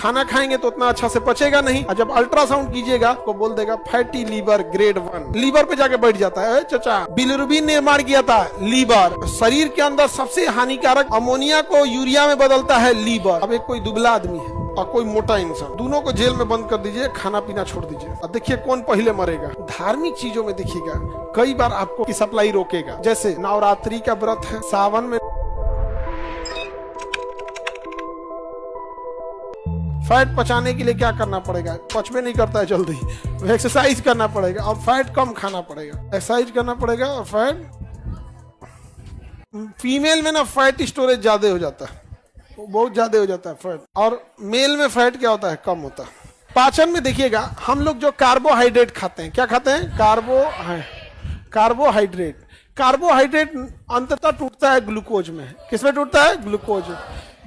खाना खाएंगे तो उतना अच्छा से पचेगा नहीं, और जब अल्ट्रासाउंड कीजिएगा तो बोल देगा फैटी लीवर ग्रेड 1। लीवर पे जाके बैठ जाता है। चाचा बिलिरुबिन निर्माण किया था लीवर। शरीर के अंदर सबसे हानिकारक अमोनिया को यूरिया में बदलता है लीवर। अब एक कोई दुबला आदमी है और कोई मोटा इंसान, दोनों को जेल में बंद कर दीजिए, खाना पीना छोड़ दीजिए, अब देखिए कौन पहले मरेगा। धार्मिक चीजों में देखिएगा कई बार आपको की सप्लाई रोकेगा। जैसे नवरात्रि का व्रत है, सावन में फैट पचाने के लिए क्या करना पड़ेगा? पच में नहीं करता है जल्दी, एक्सरसाइज करना पड़ेगा और फैट कम खाना पड़ेगा। एक्सरसाइज करना पड़ेगा और फैट, फीमेल में ना फैट स्टोरेज ज्यादा हो जाता है, बहुत ज्यादा हो जाता है फैट, और मेल में फैट क्या होता है? कम होता है। पाचन में देखिएगा हम लोग जो कार्बोहाइड्रेट खाते हैं, क्या खाते हैं? कार्बोहाइड्रेट। कार्बोहाइड्रेट अंततः टूटता है ग्लूकोज में। किसमें टूटता है? ग्लूकोज।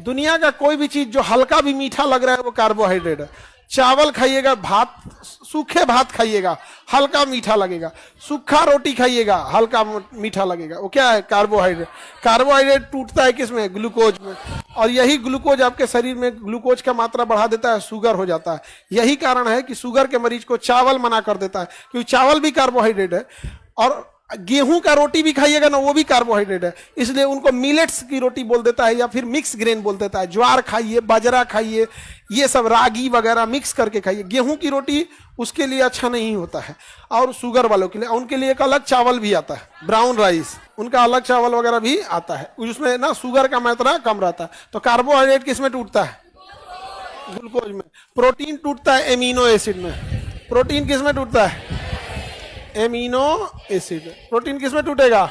दुनिया का कोई भी चीज जो हल्का भी मीठा लग रहा है वो कार्बोहाइड्रेट है। चावल खाइएगा, भात, सूखे भात खाइएगा, हल्का मीठा लगेगा। सूखा रोटी खाइएगा, हल्का मीठा लगेगा। वो क्या है? कार्बोहाइड्रेट। कार्बोहाइड्रेट टूटता है किसमें? ग्लूकोज में। और यही ग्लूकोज आपके शरीर में ग्लूकोज का मात्रा बढ़ा देता है, शुगर हो जाता है। यही कारण है कि शुगर के मरीज को चावल मना कर देता है, क्योंकि चावल भी कार्बोहाइड्रेट है। और गेहूं का रोटी भी खाइएगा ना, वो भी कार्बोहाइड्रेट है, इसलिए उनको मिलेट्स की रोटी बोल देता है या फिर मिक्स ग्रेन बोल देता है। ज्वार खाइए, बाजरा खाइए, ये सब रागी वगैरह मिक्स करके खाइए। गेहूं की रोटी उसके लिए अच्छा नहीं होता है। और शुगर वालों के लिए, उनके लिए एक अलग चावल भी आता है, ब्राउन राइस, उनका अलग चावल वगैरह भी आता है, उसमें ना शुगर का मात्रा कम रहता है। तो कार्बोहाइड्रेट किसमें टूटता है? ग्लूकोज में। प्रोटीन टूटता है एमिनो एसिड में। प्रोटीन किसमें टूटता है? Amino acid. प्रोटीन किसमें टूटेगा?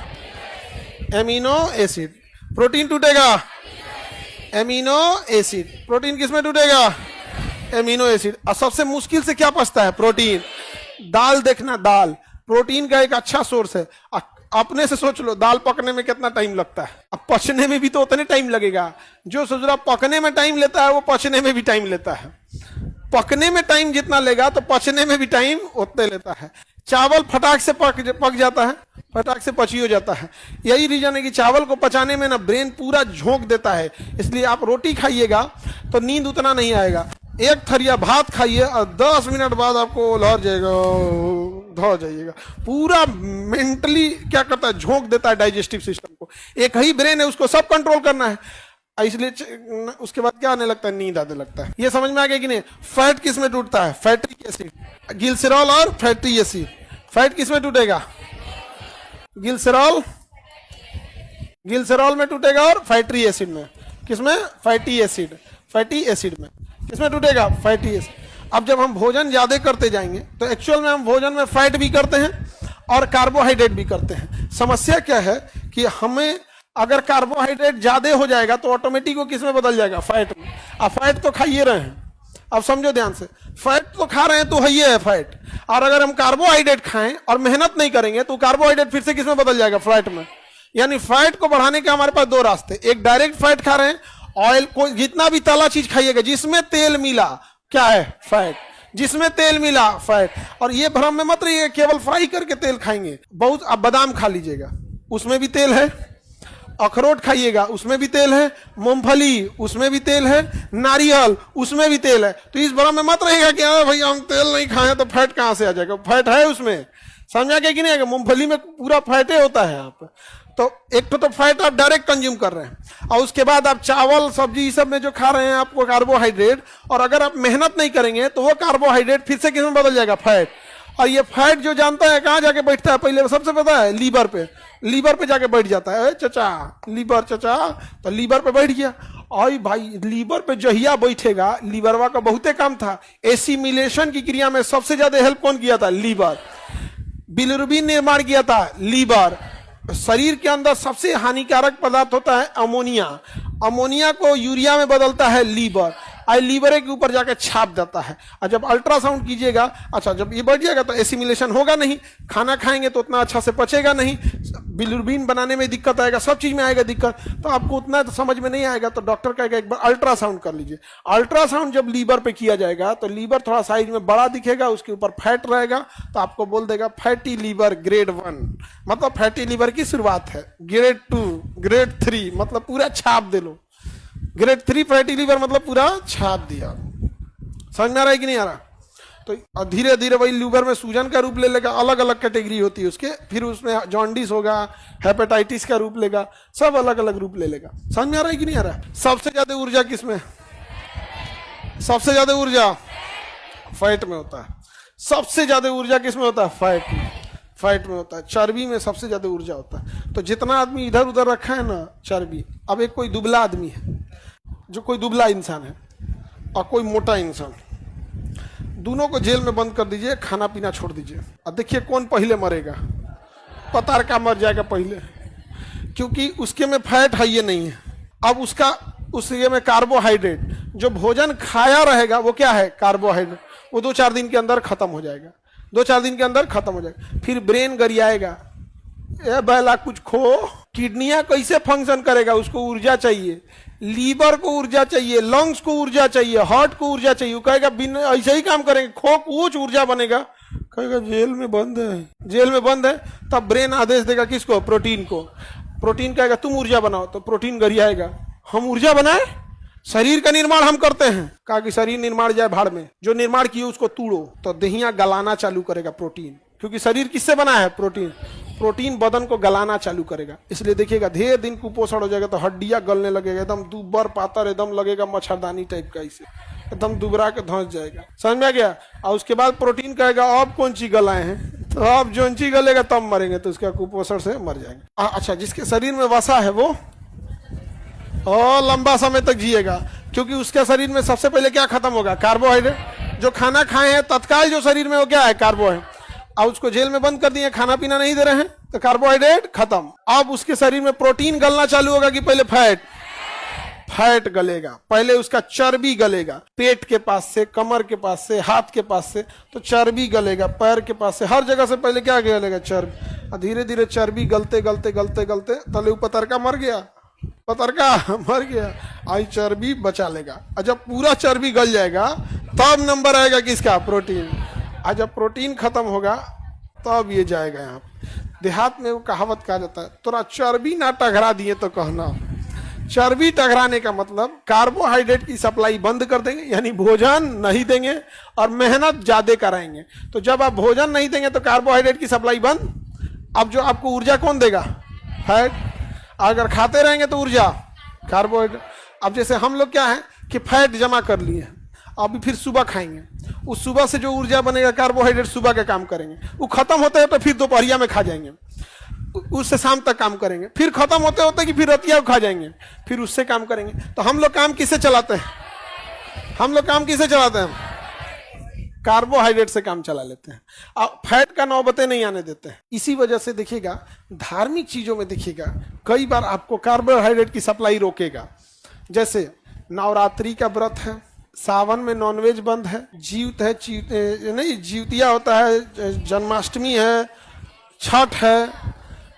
Amino acid. प्रोटीन टूटेगा एमिनो एसिड। प्रोटीन किसमें टूटेगा? Amino acid. और सबसे मुश्किल से क्या पचता है? प्रोटीन। दाल देखना, दाल प्रोटीन का एक अच्छा सोर्स है। अपने से सोच लो दाल पकने में कितना टाइम लगता है, अब पचने में भी तो उतने टाइम लगेगा। जो सोच रहा पकने में टाइम लेता है वो पचने में भी टाइम लेता है। पकने में टाइम जितना लेगा तो पचने में भी टाइम उतने लेता है। चावल फटाक से पक जाता है, फटाक से पची हो जाता है। यही रीजन है कि चावल को पचाने में ना ब्रेन पूरा झोंक देता है। इसलिए आप रोटी खाइएगा तो नींद उतना नहीं आएगा। एक थरिया भात खाइए और 10 मिनट बाद आपको लहर जाएगा, धो जाइएगा। पूरा मेंटली क्या करता है? झोंक देता है डाइजेस्टिव सिस्टम को। एक ही ब्रेन है, उसको सब कंट्रोल करना है, इसलिए उसके बाद क्या आने लगता है? नींद आने लगता है। ये समझ में आ गया कि नहीं? फैट किसमें टूटता है? फैटिक एसिड। ग्लिसरॉल और फैटी एसिड। फैट किसमें टूटेगा? ग्लिसरॉल में टूटेगा और फैटी एसिड में। किसमें? Fatty acid. फैटी एसिड में किसमें टूटेगा? Fatty acid. अब जब हम भोजन ज्यादा करते जाएंगे तो एक्चुअल में हम भोजन में फैट भी करते हैं और कार्बोहाइड्रेट भी करते हैं। समस्या क्या है कि हमें अगर कार्बोहाइड्रेट ज्यादा हो जाएगा तो ऑटोमेटिक वो किसमें बदल जाएगा? फैट में। अब फैट तो खाइए रहे हैं, अब समझो ध्यान से, फैट तो खा रहे हैं तो है फैट। और अगर हम कार्बोहाइड्रेट खाएं और मेहनत नहीं करेंगे तो कार्बोहाइड्रेट फिर से किसमें बदल जाएगा? फैट में। यानी फैट को बढ़ाने के हमारे पास दो रास्ते। एक डायरेक्ट फैट खा रहे हैं, ऑयल को जितना भी तला चीज खाइएगा जिसमें तेल मिला, क्या है? फैट। जिसमें तेल मिला, फैट। और ये भ्रम में मत रहिए केवल फ्राई करके तेल खाएंगे। बहुत, अब बादाम खा लीजिएगा, उसमें भी तेल है। अखरोट खाइएगा, उसमें भी तेल है। मूंगफली, उसमें भी तेल है। नारियल, उसमें भी तेल है। तो इस भ्रम में मत रहेगा कि भैया हम तेल नहीं खाएं तो फैट कहां से आ जाएगा? फैट है उसमें, समझा क्या कि नहीं? मूंगफली में पूरा फैटे होता है। आप तो एक तो फैट आप डायरेक्ट कंज्यूम कर रहे हैं, और उसके बाद आप चावल सब्जी सब में जो खा रहे हैं आपको कार्बोहाइड्रेट, और अगर आप मेहनत नहीं करेंगे तो वो कार्बोहाइड्रेट फिर से किसमें बदल जाएगा? फैट। और ये फैट जो जानता है कहां जाके बैठता है? पहले सबसे पता है लीवर पे। लीवर पे जाके बैठ जाता है। चाचा लीवर, चाचा तो लीवर पे बैठ गया। और भाई लीवर पे जहिया बैठेगा, लीवरवा का बहुते काम था। एसिमिलेशन की क्रिया में सबसे ज्यादा हेल्प कौन किया था? लीवर। बिलिरुबिन निर्माण किया था लीवर। शरीर के अंदर सबसे हानिकारक पदार्थ होता है अमोनिया। अमोनिया को यूरिया में बदलता है लीवर, और लीवर के ऊपर जाकर छाप देता है। और जब अल्ट्रासाउंड कीजिएगा, अच्छा जब ये बढ़ जाएगा तो एसिमिलेशन होगा नहीं, खाना खाएंगे तो उतना अच्छा से पचेगा नहीं, बिलिरुबिन बनाने में दिक्कत आएगा, सब चीज में आएगा दिक्कत। तो आपको उतना तो समझ में नहीं आएगा, तो डॉक्टर कहेगा एक बार अल्ट्रासाउंड कर लीजिए। अल्ट्रासाउंड जब लीवर पे किया जाएगा तो लीवर थोड़ा साइज में बड़ा दिखेगा, उसके ऊपर फैट रहेगा, तो आपको बोल देगा फैटी लीवर ग्रेड 1, मतलब फैटी लीवर की शुरुआत है। ग्रेड 2, ग्रेड 3 मतलब पूरा छाप दे लो। ग्रेड 3 फैटी लीवर मतलब पूरा छाप दिया। समझ में आ रहा है कि नहीं आ रहा? तो धीरे धीरे वही लीवर में सूजन का रूप ले लेगा, अलग अलग कैटेगरी होती है उसके, फिर उसमें जॉन्डिस होगा, हेपेटाइटिस का रूप लेगा, सब अलग अलग रूप ले लेगा। समझ में आ रहा है कि नहीं आ रहा? सबसे ज्यादा ऊर्जा किसमें? सबसे ज्यादा ऊर्जा फैट में होता है। सबसे ज्यादा ऊर्जा किसमें होता है? फैट में। फैट में होता है, चर्बी में सबसे ज्यादा ऊर्जा होता है। तो जितना आदमी इधर उधर रखा है ना चर्बी, अब एक कोई दुबला आदमी है, जो कोई दुबला इंसान है और कोई मोटा इंसान, दोनों को जेल में बंद कर दीजिए, खाना पीना छोड़ दीजिए, अब देखिए कौन पहले मरेगा। पतार का मर जाएगा पहले, क्योंकि उसके में फैट है ये नहीं है। अब उसके में कार्बोहाइड्रेट, जो भोजन खाया रहेगा वो क्या है? कार्बोहाइड्रेट। वो 2-4 दिन के अंदर खत्म हो जाएगा, 2-4 दिन के अंदर खत्म हो जाएगा। फिर ब्रेन गरियाएगा, ए बैला कुछ खो। किडनियां कैसे फंक्शन करेगा? उसको ऊर्जा चाहिए, लीवर को ऊर्जा चाहिए, लंग्स को ऊर्जा चाहिए, हार्ट को ऊर्जा चाहिए। वो कहेगा बिना ऐसे ही काम करेंगे, खो कुछ ऊर्जा बनेगा, कहेगा जेल में बंद है, जेल में बंद है। तब ब्रेन आदेश देगा किसको? प्रोटीन को। प्रोटीन कहेगा तुम ऊर्जा बनाओ, तो प्रोटीन गरियाएगा, हम ऊर्जा बनाए, शरीर का निर्माण हम करते हैं। कहा कि शरीर निर्माण जाए भाड़ में, जो निर्माण किए उसको तोड़ो। तो देहिया गलाना चालू करेगा प्रोटीन, क्योंकि शरीर किससे बना है? प्रोटीन। प्रोटीन बदन को गलाना चालू करेगा, इसलिए देखिएगा ढेर दिन कुपोषण हो जाएगा तो हड्डियां गलने लगेगा, एकदम दुबर पातर, एकदम लगेगा मच्छरदानी टाइप का, इसे एकदम दुबरा के धंस जाएगा। समझ में आ गया? और उसके बाद प्रोटीन कहेगा अब कौन सी गलाए हैं, तो अब जो चीज गलेगा तब मरेंगे, तो उसका कुपोषण से मर जाएंगे। अच्छा, जिसके शरीर में वसा है वो और लंबा समय तक जिएगा, क्योंकि उसके शरीर में सबसे पहले क्या खत्म होगा? कार्बोहाइड्रेट। जो खाना खाए हैं तत्काल जो शरीर में वो क्या है? कार्बोहाइड्रेट। अब उसको जेल में बंद कर दिए, खाना पीना नहीं दे रहे हैं, तो कार्बोहाइड्रेट खत्म। अब उसके शरीर में प्रोटीन गलना चालू होगा कि पहले फैट गलेगा, पहले उसका चर्बी गलेगा, पेट के पास से, कमर के पास से, हाथ के पास से, तो चर्बी गलेगा, पैर के पास से, हर जगह से पहले क्या गलेगा? चर्बी। धीरे धीरे चर्बी गलते गलते गलते गलते तले पतरका मर गया, पतरका मर गया, आई चर्बी बचा लेगा। और जब पूरा चर्बी गल जाएगा तब नंबर आएगा किसका? प्रोटीन। और जब प्रोटीन खत्म होगा तब ये जाएगा यहाँ। देहात में वो कहावत कहा जाता है, तोरा चर्बी ना टघरा दिए तो कहना। चर्बी टघराने का मतलब कार्बोहाइड्रेट की सप्लाई बंद कर देंगे, यानी भोजन नहीं देंगे और मेहनत ज्यादा कराएंगे। तो जब आप भोजन नहीं देंगे तो कार्बोहाइड्रेट की सप्लाई बंद। अब जो आपको ऊर्जा कौन देगा? फैट। अगर खाते रहेंगे तो ऊर्जा कार्बोहाइड्रेट। अब जैसे हम लोग क्या है कि फैट जमा कर लिए, अभी फिर सुबह खाएंगे, उस सुबह से जो ऊर्जा बनेगा कार्बोहाइड्रेट सुबह का काम करेंगे, वो खत्म होते हैं तो फिर दोपहरिया में खा जाएंगे, उससे शाम तक काम करेंगे, फिर खत्म होते होते कि फिर रतिया खा जाएंगे, फिर उससे काम करेंगे। तो हम लोग काम किससे चलाते हैं? हम लोग काम किससे चलाते हैं? कार्बोहाइड्रेट से काम चला लेते हैं, और फैट का नौबते नहीं आने देते हैं। इसी वजह से देखिएगा धार्मिक चीजों में देखिएगा कई बार आपको कार्बोहाइड्रेट की सप्लाई रोकेगा। जैसे नवरात्रि का व्रत है, सावन में नॉनवेज बंद है, जीवतिया होता है, जन्माष्टमी है, छठ है,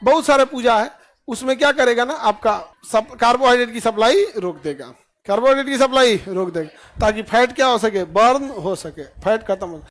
बहुत सारे पूजा है, उसमें क्या करेगा ना, आपका कार्बोहाइड्रेट की सप्लाई रोक देगा, कार्बोहाइड्रेट की सप्लाई रोक देगा, ताकि फैट क्या हो सके? बर्न हो सके, फैट खत्म हो।